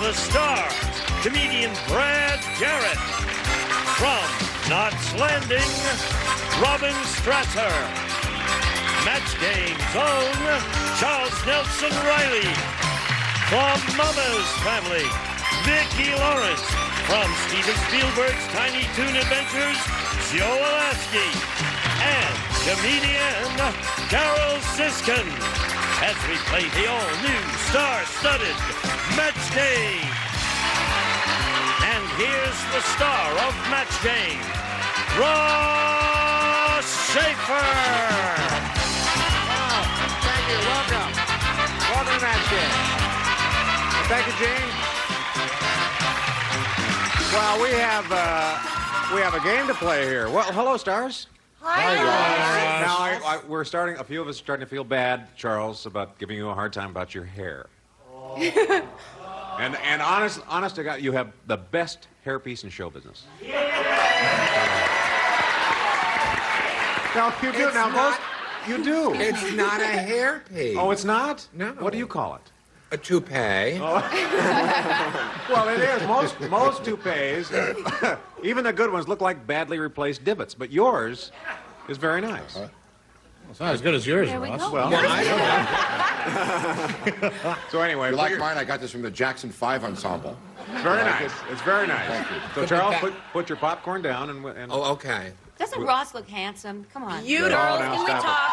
the stars, comedian Brad Garrett. From Knots Landing, Robin Strasser. Match Game's own Charles Nelson Riley. From Mama's Family, Vicki Lawrence. From Steven Spielberg's Tiny Toon Adventures, Joe Alaskey. And comedian Carol Siskin. As we play the all-new star-studded Match Game. And here's the star of Match Game, Ross Schaefer. Wow, thank you, welcome. Welcome to Match Game. Well, thank you, Gene. Well, we have a game to play here. Well, hello, stars. Hi, Now, we're starting. A few of us are starting to feel bad, Charles, about giving you a hard time about your hair. And honest to God, you have the best hairpiece in show business. Now, you do. It's Now, not- you do. It's not a hairpiece. Oh, it's not? No. What do you call it? A toupee. Well, it is. Most toupees, even the good ones, look like badly replaced divots. But yours is very nice. It's not as good as yours, There we Ross. go. Well, I don't know. so anyway, You like mine? I got this from the Jackson 5 Ensemble. it's very nice. It's very nice. Thank you. So, Charles, put your popcorn down and Oh, okay. Doesn't Ross look handsome? Come on. You No, girls, now can we stop it. talk?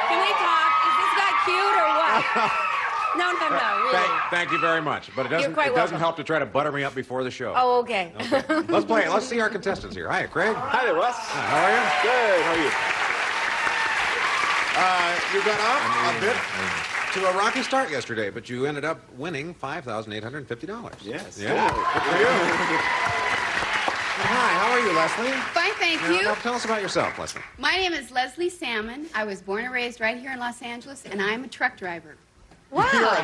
Can we talk? Is this guy cute or what? No, really. Thank you very much. But it doesn't quite doesn't welcome. help to try to butter me up before the show. Oh, okay. Okay. Let's play it. Let's see our contestants here. Hi, Craig. Hi there, Russ. How are you? Good. How are you? You got off a bit to a rocky start yesterday, but you ended up winning $5,850. Yes. Yeah. Good for you. Hi, how are you, Leslie? Fine, thank Now, you. now tell us about yourself, Leslie. My name is Leslie Salmon. I was born and raised right here in Los Angeles, and I'm a truck driver. Wow. You're a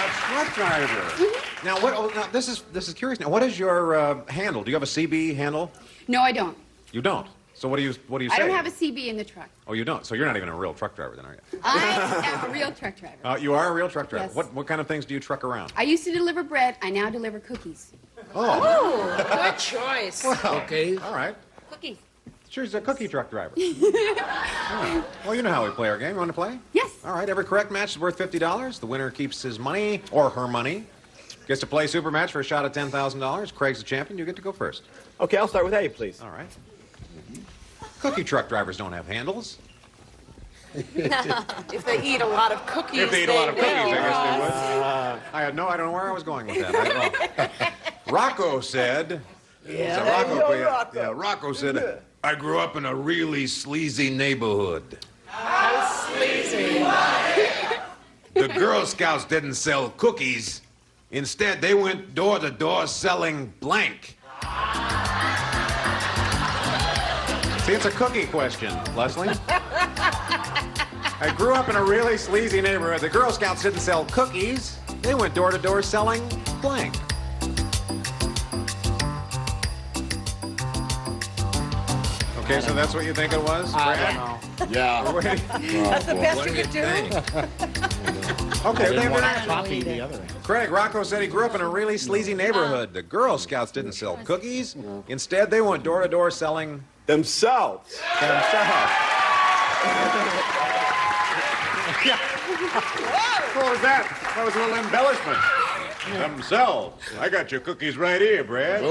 truck driver. Now, what? Oh, now this is curious. Now, what is your handle? Do you have a CB handle? No, I don't. You don't. So what do you say? I don't have a CB in the truck. Oh, you don't. So you're not even a real truck driver, then, are you? I am a real truck driver. You are a real truck driver. Yes. What kind of things do you truck around? I used to deliver bread. I now deliver cookies. Oh, Good choice. Okay. all right. Cookies. Sure, he's a cookie truck driver. Yeah. Well, you know how we play our game. You want to play? Yes. All right. Every correct match is worth $50. The winner keeps his money or her money. Gets to play super match for a shot at $10,000. Craig's the champion. You get to go first. Okay, I'll start with A, please. All right. Cookie truck drivers don't have handles. If they eat a lot of cookies, If they eat a lot of cookies, I will. guess they would. I don't know where I was going with that. Rocco said. Yeah, Rocco said, I grew up in a really sleazy neighborhood. How sleazy. The Girl Scouts didn't sell cookies. Instead, they went door to door selling blank. See, it's a cookie question, Leslie. I grew up in a really sleazy neighborhood. The Girl Scouts didn't sell cookies. They went door to door selling blank. Okay, so that's what you think it was, Brad? Yeah. That's the best What you do you could do. think? Okay, Didn't they want were to copy the other end. Craig, Rocco said he grew up in a really sleazy neighborhood. The Girl Scouts didn't sell cookies. Instead, they went door to door selling Themselves. themselves. What was that? That was a little embellishment. Themselves. I got your cookies right here, Brad.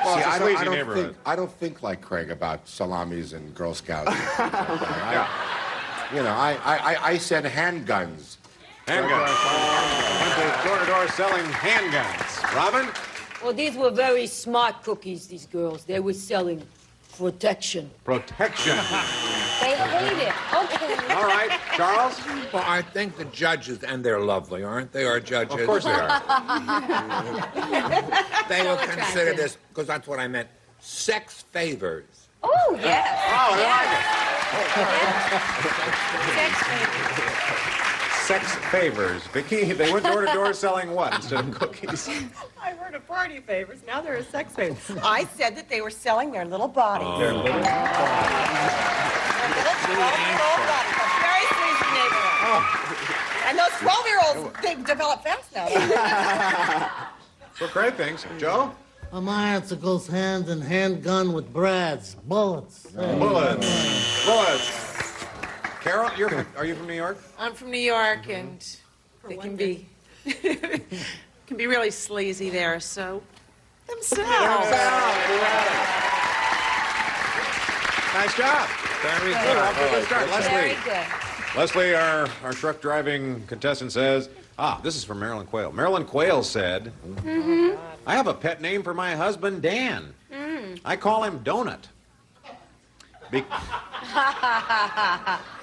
Well, See, it's a sleazy neighborhood. I don't think like Craig about salamis and Girl Scouts. And things like that. You know, I said handguns. Handguns. Went to door to door selling handguns. Robin? Well, these were very smart cookies, these girls. They were selling protection. Protection. They hate it. Okay. All right, Charles? Well, I think the judges, and they're lovely, aren't they, our judges? Of course they are. They will consider this, because that's what I meant, sex favors. Oh, yes. Oh, I like it. Sex baby. sex favors. Vicky, they went door to door selling what instead of cookies? I heard of party favors. Now they're a sex favor. I said that they were selling their little bodies. Their little Their little 12-year-old bodies. A very sleazy neighborhood. And those 12-year-olds, they develop fast now. So Craig thinks. Joe? Well, my answer goes hand in hand gun with Brad's. Bullets. Bullets. Bullets. Carol, are you from New York? I'm from New York, and they can be can be really sleazy there. So themselves. Nice job. Very good. Off to a good start. Very Leslie. good. Leslie, our truck driving contestant says, this is from Marilyn Quayle. Marilyn Quayle said, I have a pet name for my husband, Dan. I call him Donut.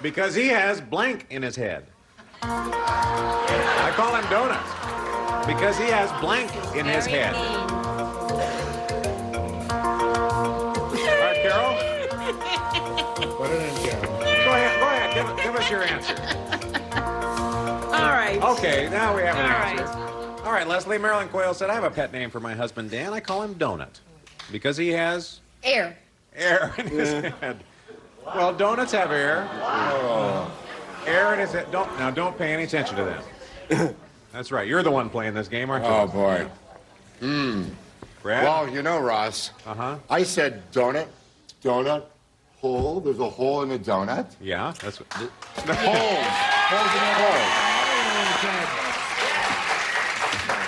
Because he has blank in his head. I call him Donut. Because he has blank in his head. All right, Carol? Put it in, Carol. Go ahead. Give us your answer. All right. Okay, now we have an All answer. right. All right, Leslie, Marilyn Quayle said, I have a pet name for my husband, Dan. I call him Donut. Because he has Air. air in his head. Well, donuts have air. Air in his head. Don't pay any attention to them. That's right. You're the one playing this game, aren't you? Oh, boy. Brad? Well, you know, Ross. I said donut, hole. There's a hole in the donut. Yeah, that's what. Holes in the hole.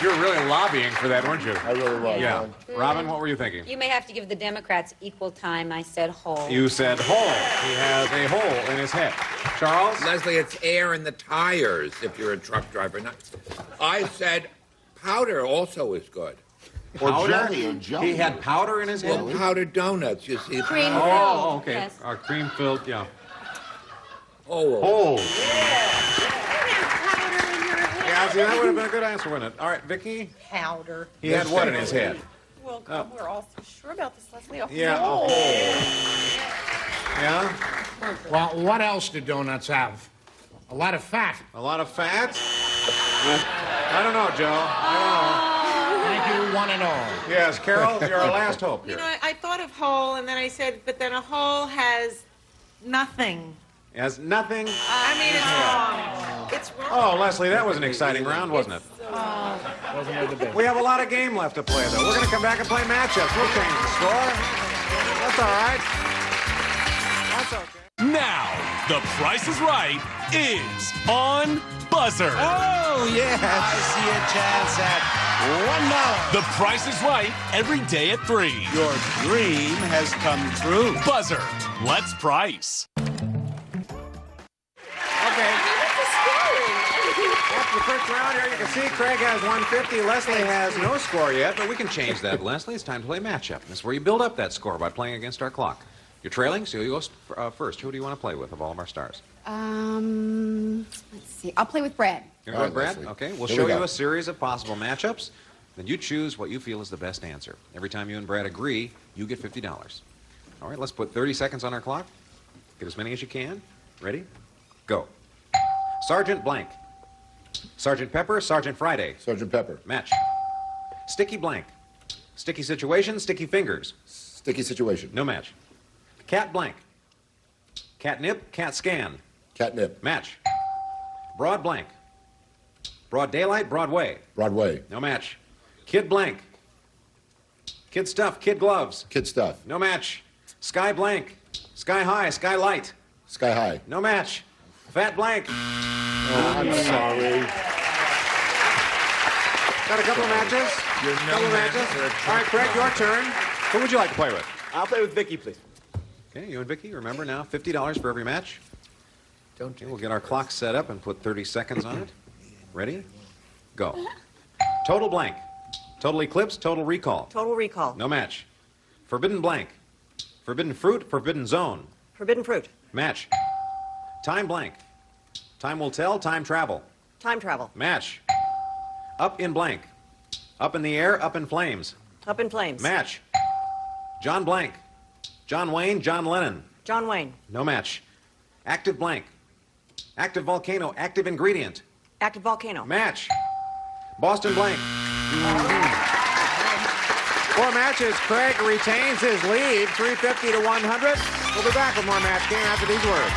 You're really lobbying for that, weren't you? I really was. Yeah. Robin, what were you thinking? You may have to give the Democrats equal time. I said hole. You said hole. He has a hole in his head. Charles? Leslie, it's air in the tires if you're a truck driver. I said powder also is good. Or Powder? jelly, or jelly. He had powder in his head? Well, powdered donuts, you see. Cream Oh, filled. okay. Yes. Cream-filled, yeah. Oh. Hole. Yeah, see, that would have been a good answer, wouldn't it? All right, Vicky? Powder. He had what in his head? Well, God, we're all so sure about this, Leslie. A Yeah, a hole. hole. Yeah? Well, what else do donuts have? A lot of fat. A lot of fat? I don't know, Joe. I Thank you, one and all. don't know. Yes, Carol, you're our last hope You here. know, I thought of hole, and then I said, but then a hole has nothing. It has nothing. I mean, it's wrong. It's wrong. Oh, Leslie, that was an exciting round, wasn't it? Wasn't there the best? We have a lot of game left to play, though. We're going to come back and play matchups. We'll change the score. That's all right. That's okay. Now, The Price is Right is on buzzer. Oh, yes. I see a chance at $1. The Price is Right every day at 3. Your dream has come true. Buzzer. Let's price. Okay. After the first round here, you can see Craig has 150. Leslie has no score yet, but we can change that, Leslie. It's time to play matchup. This is where you build up that score by playing against our clock. You're trailing, so you go first. Who do you want to play with of all of our stars? Let's see. I'll play with Brad. You're going, Brad? Okay, we'll show you a series of possible matchups. Then you choose what you feel is the best answer. Every time you and Brad agree, you get $50. All right, let's put 30 seconds on our clock. Get as many as you can. Ready? Go. Sergeant blank. Sergeant Pepper, Sergeant Friday. Sergeant Pepper. Match. Sticky blank. Sticky situation, sticky fingers. Sticky situation. No match. Cat blank. Catnip, cat scan. Catnip. Match. Broad blank. Broad daylight, Broadway. Broadway. No match. Kid blank. Kid stuff, kid gloves. Kid stuff. No match. Sky blank. Sky high, sky light. Sky high. No match. Fat blank. Oh, I'm sorry. Got a couple of matches? Couple of matches? All right, Craig, your turn. Who would you like to play with? I'll play with Vicky, please. Okay, you and Vicky, remember now, $50 for every match. Okay, we'll get our clock set up and put 30 seconds on it. Ready? Go. Total blank. Total eclipse, total recall. Total recall. No match. Forbidden blank. Forbidden fruit, forbidden zone. Forbidden fruit. Match. Time blank. Time will tell, time travel. Time travel. Match. Up in blank. Up in the air, up in flames. Up in flames. Match. John blank. John Wayne, John Lennon. John Wayne. No match. Active blank. Active volcano, active ingredient. Active volcano. Match. Boston blank. 4 matches. Craig retains his lead, 350 to 100. We'll be back with more Match Game after these words.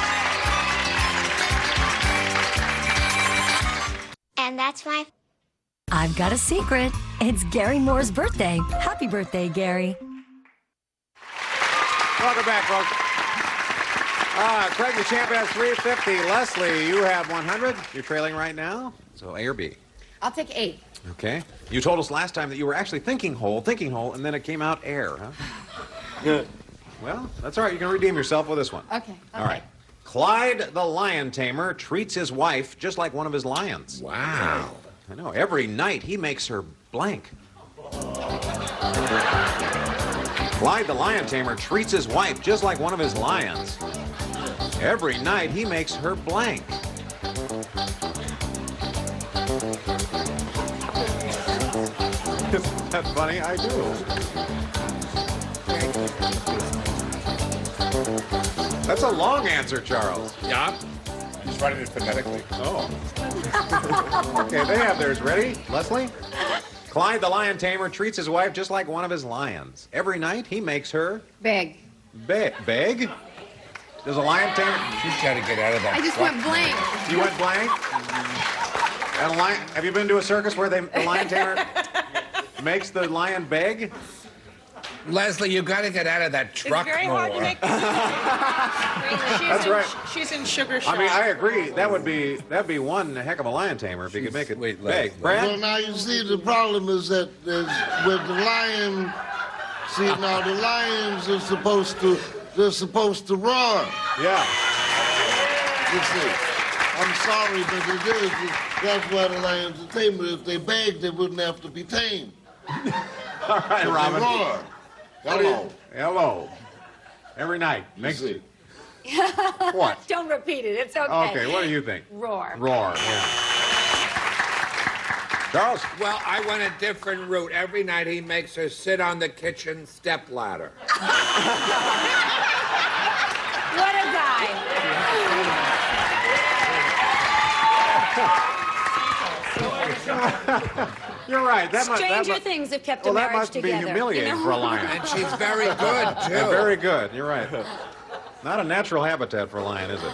And that's my... I've got a secret. It's Gary Moore's birthday. Happy birthday, Gary. Welcome back, folks. Craig, the champ, has 350. Leslie, you have 100. You're trailing right now. So A or B? I'll take 8. Okay. You told us last time that you were actually thinking hole, and then it came out air, huh? Good. Well, that's all right. You can redeem yourself with this one. Okay. All right. Clyde the lion tamer treats his wife just like one of his lions. Wow. I know. Every night he makes her blank. Clyde the lion tamer treats his wife just like one of his lions. Every night he makes her blank. Isn't that funny? I do. That's a long answer, Charles. Yeah. Just writing it phonetically. Oh. Okay, they have theirs ready. Leslie? Clyde the lion tamer treats his wife just like one of his lions. Every night he makes her... Beg. Beg? Does a lion tamer... She's got to get out of that. I just went blank. You went blank? And a lion... Have you been to a circus where the lion tamer makes the lion beg? Leslie, you got to get out of that truck It's very more. hard to make. That's right. She's in sugar shock. I mean, I agree. That'd be one heck of a lion tamer if you could make it beg. Well, Brad? now you see the problem is that with the lion. See, now the lions are supposed to roar. Yeah. You see, I'm sorry, but it is. That's why the lions are tamer. If they beg, they wouldn't have to be tamed. All right, Robin. They roar. Hello. Every night. Makes it. What? Don't repeat it. It's okay. Okay, what do you think? Roar. Roar, yeah. Charles? Well, I went a different route. Every night he makes her sit on the kitchen step ladder. What a guy. You're right. Stranger things have kept a marriage that must together. be humiliating for a lion. And she's very good, too. And very good. You're right. Not a natural habitat for a lion, is it?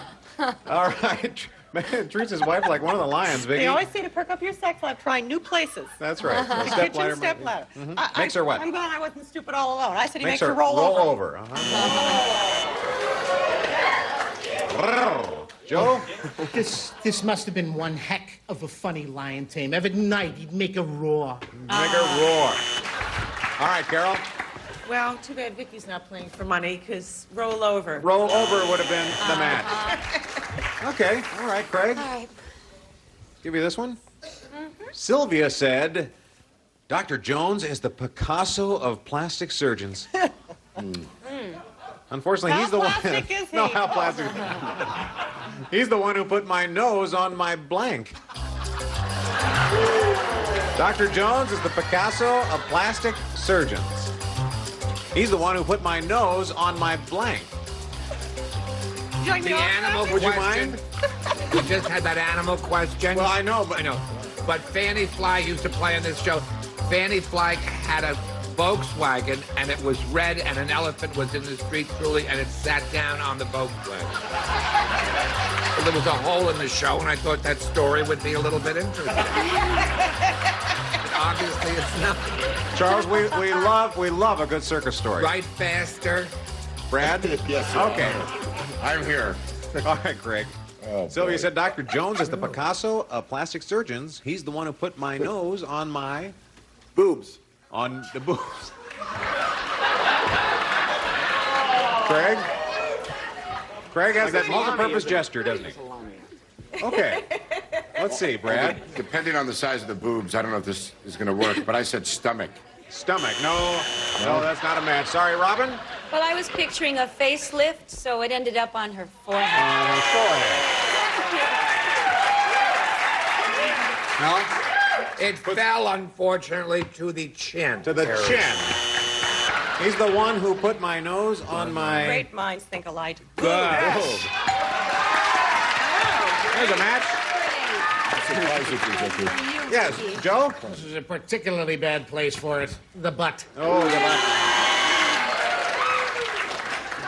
All right. Man treats his wife like one of the lions, Vicky. They always say to perk up your sex life, try new places. That's right. The Step kitchen ladder. step ladder. Makes her what? I'm glad I wasn't stupid all alone. I said he Makes makes her roll over. Joe? This must have been one heck of a funny lion tame. Every night he'd make a roar. Make her roar. All right, Carol. Well, too bad Vicky's not playing for money, because roll over. Roll over would have been the match. Okay. All right, Craig. All right. Give you this one. Sylvia said, Dr. Jones is the Picasso of plastic surgeons. Unfortunately, How he's the one. plastic is he? No, how plastic? He's the one who put my nose on my blank. Dr. Jones is the Picasso of plastic surgeons. He's the one who put my nose on my blank. Would you like me The to animal Would you question. mind? We just had that animal question. Well, I know, but I know. But Fanny Fly used to play on this show. Fanny Fly had a Volkswagen, and it was red, and an elephant was in the street truly, and it sat down on the Volkswagen. So there was a hole in the show, and I thought that story would be a little bit interesting. Obviously, it's not. Charles, we love a good circus story. Right faster. Brad? Yes, sir. Okay. I'm here. All right, Craig. Sylvia said Dr. Jones is the Picasso of plastic surgeons. He's the one who put my nose on my... Boobs. On the boobs. Craig? Craig has that multi-purpose gesture, doesn't he? Okay. Let's see, Brad. Depending on the size of the boobs, I don't know if this is going to work, but I said stomach. Stomach. No, that's not a match. Sorry, Robin? Well, I was picturing a facelift, so it ended up on her forehead. On her forehead. No? It fell, unfortunately, to the chin. To the chin. He's the one who put my nose on my... Great minds think alike. Good. There's a match. Yes, Joe? This is a particularly bad place for it. The butt. Oh, the butt.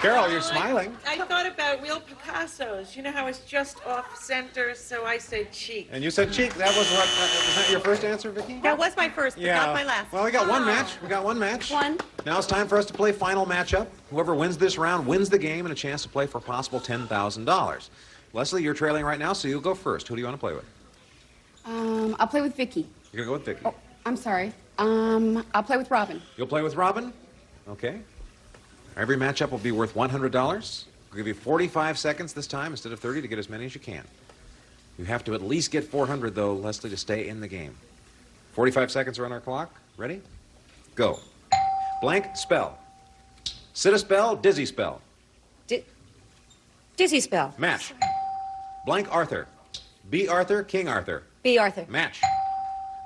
Carol, you're smiling. I thought about real Picasso's. You know how it's just off center, so I say cheek. And you said cheek. That was what? Was that your first answer, Vicki? That was my first, but not my last. Well, we got one match. We got one match. One. Now it's time for us to play final matchup. Whoever wins this round wins the game and a chance to play for a possible $10,000. Leslie, you're trailing right now, so you'll go first. Who do you want to play with? I'll play with Vicky. You're going to go with Vicki. Oh, I'm sorry. I'll play with Robin. You'll play with Robin? Okay. Every matchup will be worth $100. We'll give you 45 seconds this time instead of 30 to get as many as you can. You have to at least get 400, though, Leslie, to stay in the game. 45 seconds are on our clock. Ready? Go. Blank spell. Sit a spell, dizzy spell. Dizzy spell. Match. Blank Arthur. B Arthur, King Arthur. B Arthur. Match.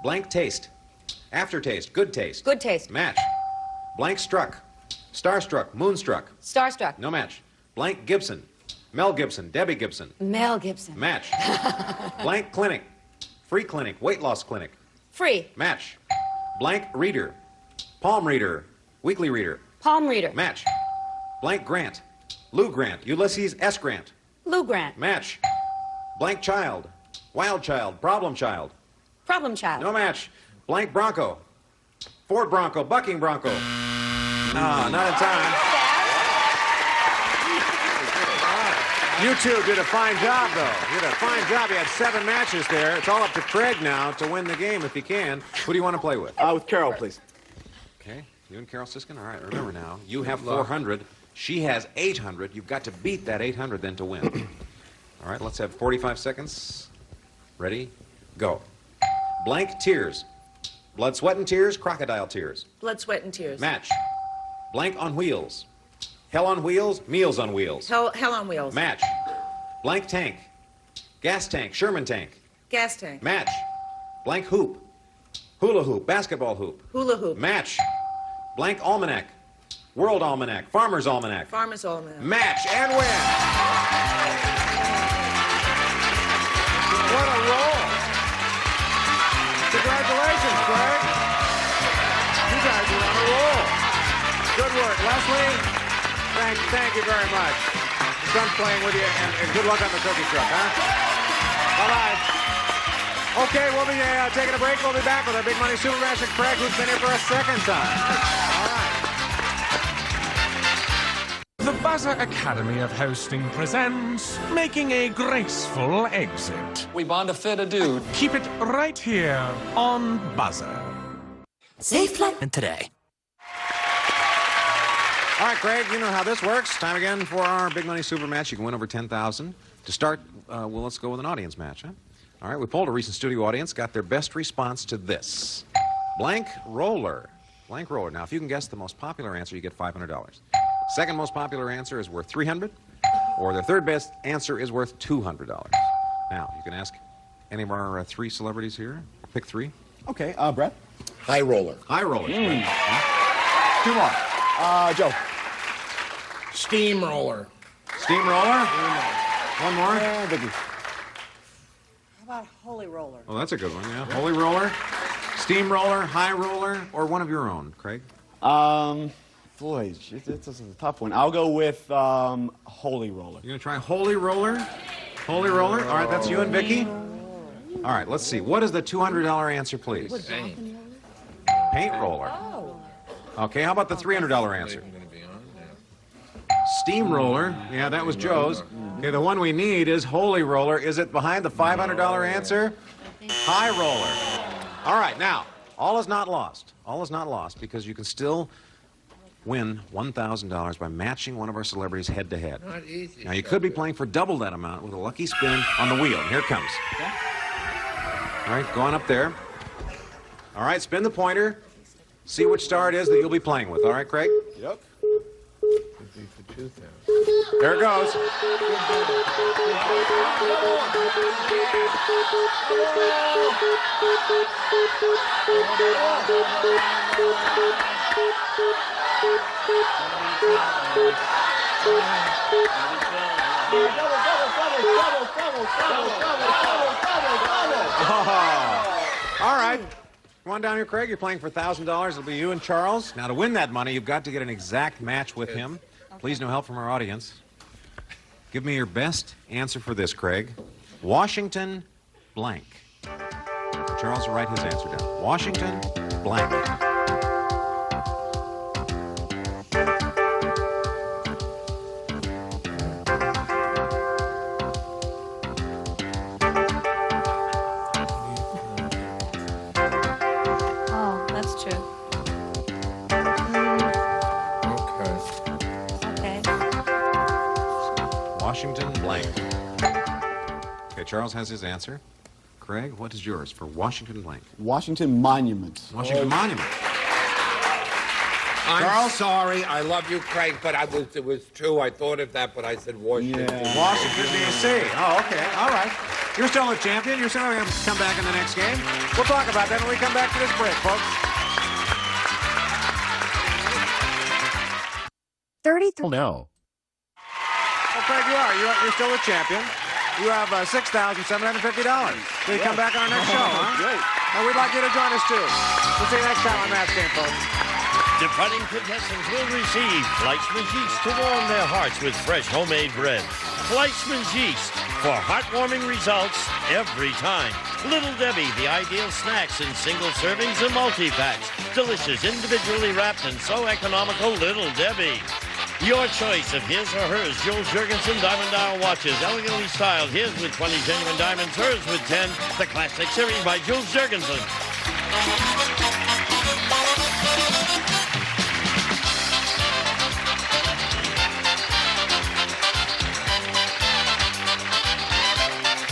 Blank taste. Aftertaste, good taste. Good taste. Match. Blank struck. Starstruck, moonstruck. Starstruck. No match. Blank Gibson. Mel Gibson, Debbie Gibson. Mel Gibson. Match. Blank clinic. Free clinic, weight loss clinic. Free. Match. Blank reader. Palm reader. Weekly reader. Palm reader. Match. Blank Grant. Lou Grant. Ulysses S. Grant. Lou Grant. Match. Blank child. Wild child. Problem child. Problem child. No match. Blank Bronco. Ford Bronco. Bucking Bronco. No, not in time. You two did a fine job, though. You did a fine job. You had 7 matches there. It's all up to Craig now to win the game if he can. Who do you want to play with? With Carol, please. Okay. You and Carol Siskin? All right, remember now. You have 400. She has 800. You've got to beat that 800 then to win. All right, let's have 45 seconds. Ready? Go. Blank tears. Blood, sweat, and tears, crocodile tears. Blood, sweat, and tears. Match. Blank on wheels. Hell on wheels, meals on wheels. Hell on wheels. Match. Blank tank. Gas tank, Sherman tank. Gas tank. Match. Blank hoop. Hula hoop, basketball hoop. Hula hoop. Match. Blank almanac. World almanac, farmer's almanac. Farmer's almanac. Match and win. What a roll. Congratulations, Craig. You guys are on a roll. Good work. Leslie, thank you very much. It's fun playing with you, and good luck on the cookie truck, huh? Bye-bye. Okay, we'll be taking a break. We'll be back with our Big Money Super Match and Craig, who's been here for a second time. All right. The Buzzer Academy of Hosting presents Making a Graceful Exit. We bond a fit a dude. Keep it right here on Buzzer. Safe flight. And today. All right, Craig, you know how this works. Time again for our Big Money Super Match. You can win over $10,000. To start, well, let's go with an audience match, huh? All right, we polled a recent studio audience, got their best response to this. Blank roller. Blank roller. Now, if you can guess the most popular answer, you get $500. Second most popular answer is worth $300, or the third best answer is worth $200. Now, you can ask any of our 3 celebrities here. Pick 3. Okay, Brett. High roller. High roller. 2 more. Joe. Steamroller. Steamroller? One more? Vicky. How about Holy Roller? Oh, that's a good one, yeah. Holy roller, steamroller, high roller, or one of your own, Craig? Boy, this is a tough one. I'll go with Holy Roller. You're going to try Holy Roller? Holy Roller? All right, that's you and Vicky. All right, let's see. What is the $200 answer, please? Paint roller. Okay, how about the $300 answer? Steamroller. Yeah, that was Joe's. Okay, the one we need is Holy Roller. Is it behind the $500 answer? High roller. All right, now, all is not lost. All is not lost because you can still win $1,000 by matching one of our celebrities head-to-head. Now, you could be playing for double that amount with a lucky spin on the wheel. Here it comes. All right, go on up there. All right, spin the pointer. See which star it is that you'll be playing with. All right, Craig? Yep. There it goes. All right. Come on down here, Craig. You're playing for $1,000. It'll be you and Charles. Now, to win that money, you've got to get an exact match with him. Please, no help from our audience. Give me your best answer for this, Craig. Washington blank. Charles will write his answer down. Washington blank. Oh, that's true. Okay. Washington blank. Okay, Charles has his answer. Craig, what is yours for Washington blank? Washington Monument. Washington Monument. I'm sorry. I love you, Craig, but it was true. I thought of that, but I said Washington. Yeah. Washington, D.C. Oh, okay. All right. You're still a champion. You're still going to come back in the next game. We'll talk about that when we come back to this break, folks. 33. No. Well, Craig, you're still a champion. You have $6,750. So you come back on our next show, huh? Great. And we'd like you to join us, too. We'll see you next time on Match Game, folks. Departing contestants will receive Fleischmann's yeast to warm their hearts with fresh homemade bread. Fleischmann's yeast for heartwarming results every time. Little Debbie, the ideal snacks in single servings and multi-packs. Delicious, individually wrapped, and so economical, Little Debbie. Your choice of his or hers. Jules Jurgensen Diamond Dial watches, elegantly styled. His with 20 genuine diamonds, hers with 10. The Classic Series by Jules Jurgensen.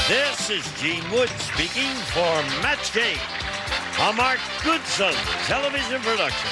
This is Gene Wood speaking for Match Game, a Mark Goodson television production.